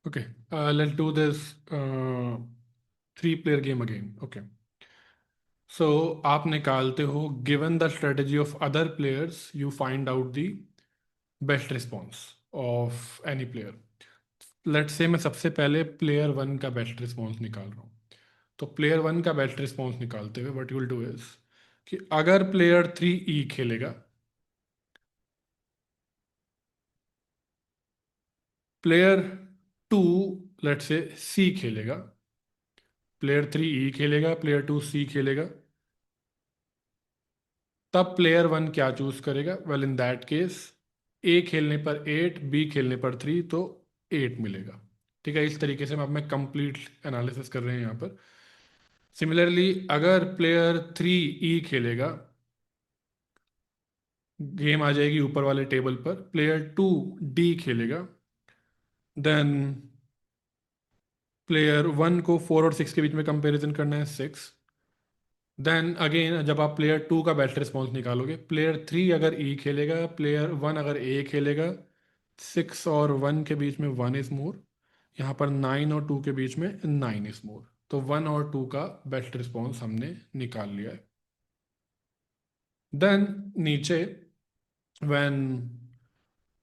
Okay, let's do this three-player game again. Okay. So आप निकालते हो given the strategy of other players you find out the best response of any player. Let's say मैं सबसे पहले player one का best response निकाल रहा हूँ। तो प्लेयर वन का बेस्ट रिस्पॉन्स निकालते हुए what you will do is कि अगर प्लेयर थ्री ई खेलेगा, प्लेयर टू लेट्स से सी खेलेगा, प्लेयर थ्री ई खेलेगा, प्लेयर टू सी खेलेगा, तब प्लेयर वन क्या चूज करेगा? वेल इन दैट केस ए खेलने पर 8, बी खेलने पर 3, तो 8 मिलेगा। ठीक है, इस तरीके से हम अब मैं कंप्लीट एनालिसिस कर रहे हैं यहाँ पर। सिमिलरली अगर प्लेयर थ्री ई खेलेगा, गेम आ जाएगी ऊपर वाले टेबल पर, प्लेयर टू डी खेलेगा, देन प्लेयर वन को 4 और 6 के बीच में कंपैरिजन करना है, 6। देन अगेन जब आप प्लेयर टू का बेस्ट रिस्पॉन्स निकालोगे, प्लेयर थ्री अगर ई खेलेगा, प्लेयर वन अगर ए खेलेगा, 6 और 1 के बीच में 1 इज मोर, यहाँ पर 9 और 2 के बीच में 9 इज मोर। तो 1 और 2 का बेस्ट रिस्पॉन्स हमने निकाल लिया है। देन नीचे when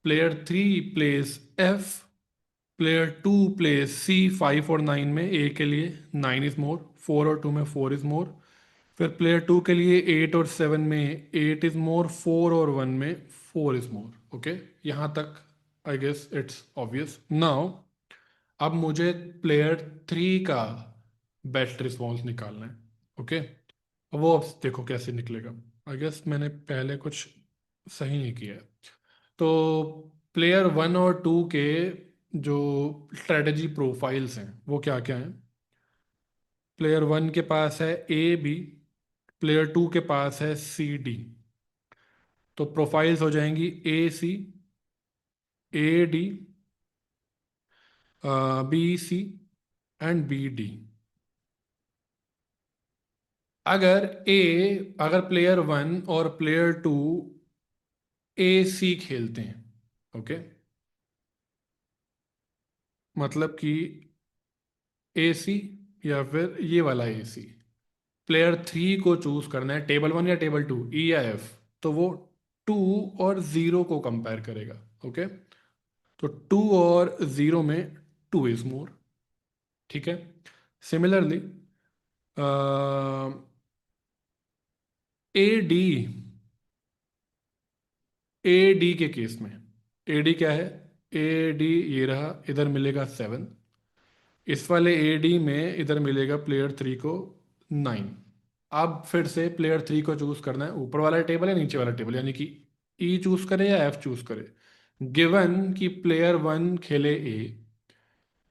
player three place F, player two place C, 5 और 9 में ए के लिए 9 इज मोर, 4 और 2 में 4 इज मोर। फिर प्लेयर टू के लिए 8 और 7 में 8 इज मोर, 4 और 1 में 4 इज मोर। ओके, यहाँ तक I guess it's obvious. Now अब मुझे प्लेयर थ्री का बेस्ट रिस्पॉन्स निकालना है। ओके, वो अब देखो कैसे निकलेगा। आई गेस मैंने पहले कुछ सही नहीं किया है। तो प्लेयर वन और टू के जो स्ट्रेटजी प्रोफाइल्स हैं वो क्या क्या हैं? प्लेयर वन के पास है ए बी, प्लेयर टू के पास है सी डी। तो प्रोफाइल्स हो जाएंगी A C, A D, B C and B D. अगर अगर प्लेयर वन और प्लेयर टू ए सी खेलते हैं, ओके, मतलब कि ए सी या फिर ये वाला ए सी, प्लेयर थ्री को चूज करना है टेबल वन या टेबल टू, ई या एफ, तो वो 2 और 0 को कंपेयर करेगा। ओके, तो 2 और 0 में 2 इज मोर। ठीक है, similarly A D, A D के केस में ए डी क्या है? ए डी ये रहा, इधर मिलेगा 7, इस वाले ए डी में इधर मिलेगा प्लेयर थ्री को 9। अब फिर से प्लेयर थ्री को चूज करना है ऊपर वाला टेबल या नीचे वाला टेबल, यानी कि ई चूज करे या एफ चूज करे। गिवन कि प्लेयर वन खेले ए,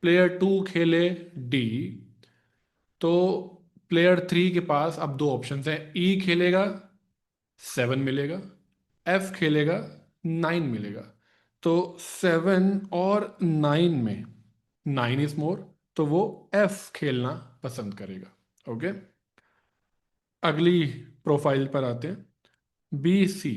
प्लेयर टू खेले डी, तो प्लेयर थ्री के पास अब दो ऑप्शन है, ई खेलेगा 7 मिलेगा, एफ खेलेगा 9 मिलेगा। तो 7 और 9 में 9 इज मोर, तो वो एफ खेलना पसंद करेगा। ओके, अगली प्रोफाइल पर आते हैं, बी सी।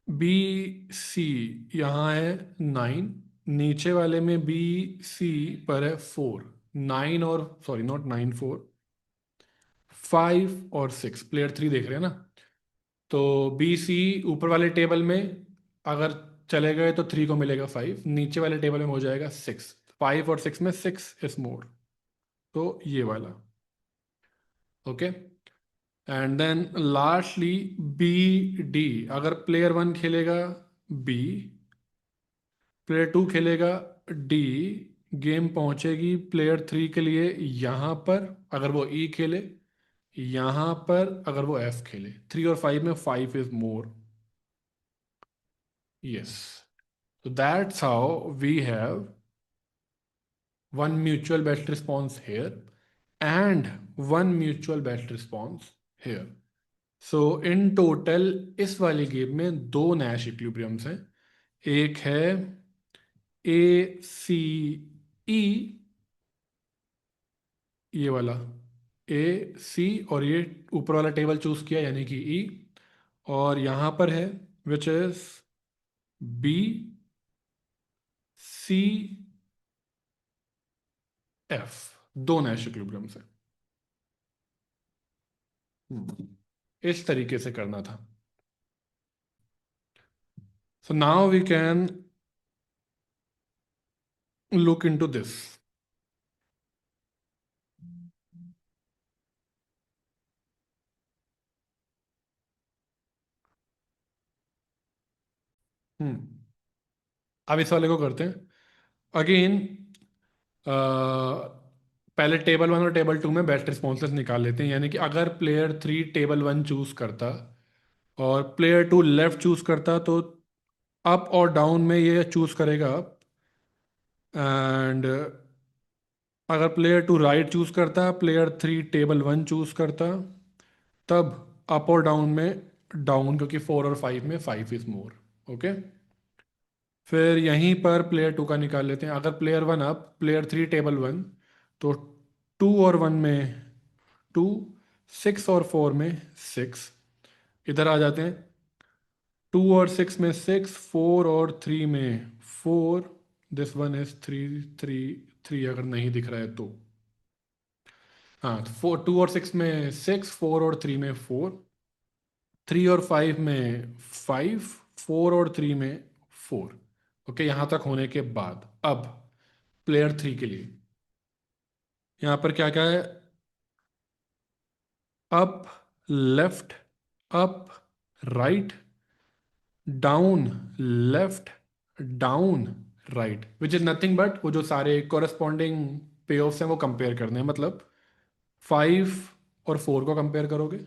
बी सी यहाँ है 9, नीचे वाले में बी सी पर है 4। 9 और सॉरी नॉट 9, 4, 5 और 6, प्लेयर थ्री देख रहे हैं ना? तो बी सी ऊपर वाले टेबल में अगर चले गए तो 3 को मिलेगा 5, नीचे वाले टेबल में हो जाएगा 6। 5 और 6 में 6 इज मोर, तो ये वाला। Okay, and then lastly B D, अगर प्लेयर वन खेलेगा बी, प्लेयर टू खेलेगा डी, गेम पहुंचेगी प्लेयर थ्री के लिए यहाँ पर अगर वो ई खेले, यहाँ पर अगर वो एफ खेले। 3 और 5 में 5 is more. Yes, so that's how we have one mutual best response here and one mutual best response here. So in total इस वाली गेम में दो नैश इक्विलिब्रियम्स हैं। एक है ए सी ई, ये वाला ए सी, और ये ऊपर वाला टेबल चूज किया यानी कि ई, और यहाँ पर है which is B C F, दो नैश इक्विलिब्रियम से। इस तरीके से करना था। So now we can look into this. Hmm अब इस वाले को करते हैं अगेन। पहले टेबल वन और टेबल टू में बेस्ट रिस्पॉन्सेस निकाल लेते हैं, यानी कि अगर player three table one choose करता और प्लेयर टू लेफ्ट चूज करता तो अप और डाउन में ये चूज करेगा अप, एंड अगर प्लेयर टू राइट चूज करता, player three table one choose करता, तब अप और डाउन में डाउन, क्योंकि फोर और फाइव में फाइव इज मोर। ओके, फिर यहीं पर प्लेयर टू का निकाल लेते हैं। अगर player one up, player three table one, तो टू और वन में टू, सिक्स और फोर में सिक्स। इधर आ जाते हैं, टू और सिक्स में सिक्स, फोर और थ्री में four. This one is three, three, three अगर नहीं दिख रहा है तो। हाँ, तो फोर, टू और सिक्स में सिक्स, फोर और थ्री में फोर, थ्री और फाइव में फाइव, फोर और थ्री में फोर। ओके, यहां तक होने के बाद अब प्लेयर थ्री के लिए यहाँ पर क्या क्या है? Up, left, up, right, down, left, down, right, which is nothing but वो जो सारे कोरस्पॉन्डिंग पे ऑफ्स हैं वो कंपेयर करने हैं। मतलब फाइव और फोर को कंपेयर करोगे,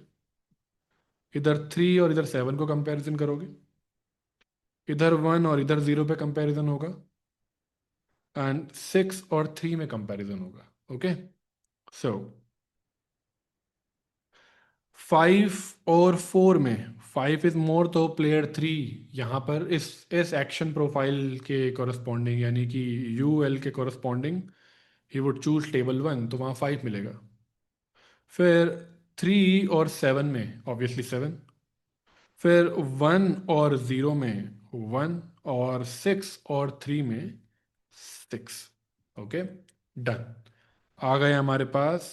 इधर थ्री और इधर सेवन को कंपेरिजन करोगे, इधर वन और इधर जीरो पे कंपेरिजन होगा, एंड सिक्स और थ्री में कंपेरिजन होगा। ओके, सो फाइव और फोर में फाइव इज मोर, तो प्लेयर थ्री यहाँ पर इस एक्शन प्रोफाइल के कोरस्पॉन्डिंग, यानी कि यू एल के corresponding he would choose table one, तो वहाँ फाइव मिलेगा। फिर थ्री और सेवन में ऑब्वियसली सेवन, फिर वन और ज़ीरो में वन, और सिक्स और थ्री में सिक्स। Okay, done. आ गए हमारे पास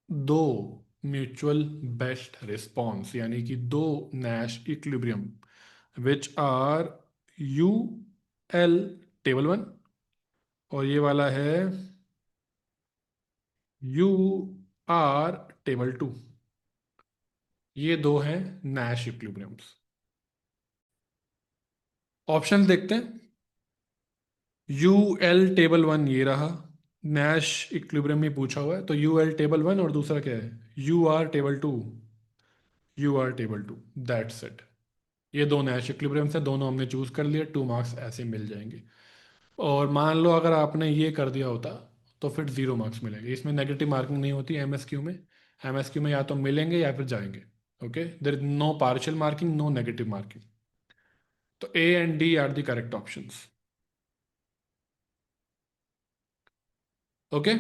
दो म्यूचुअल बेस्ट रिस्पॉन्स, यानी कि दो Nash equilibrium, which are U L table one, और ये वाला है यू आर टेबल टू। ये दो हैं नैश इक्विलिब्रियम्स। ऑप्शन देखते हैं। यू एल टेबल वन ये रहा, नैश इक्विलिब्रियम में पूछा हुआ है, तो यू एल टेबल वन, और दूसरा क्या है? U R table two. U R table two, that's it. ये दो नैश इक्विलिब्रियम्स हैं, दोनों हमने चूज कर लिए, टू मार्क्स ऐसे मिल जाएंगे। और मान लो अगर आपने ये कर दिया होता तो फिर जीरो मार्क्स मिलेंगे। इसमें नेगेटिव मार्किंग नहीं होती एमएसक्यू में। एमएसक्यू में या तो मिलेंगे या फिर जाएंगे। Okay, there is no partial marking, no negative marking. तो A and D are the correct options. Okay.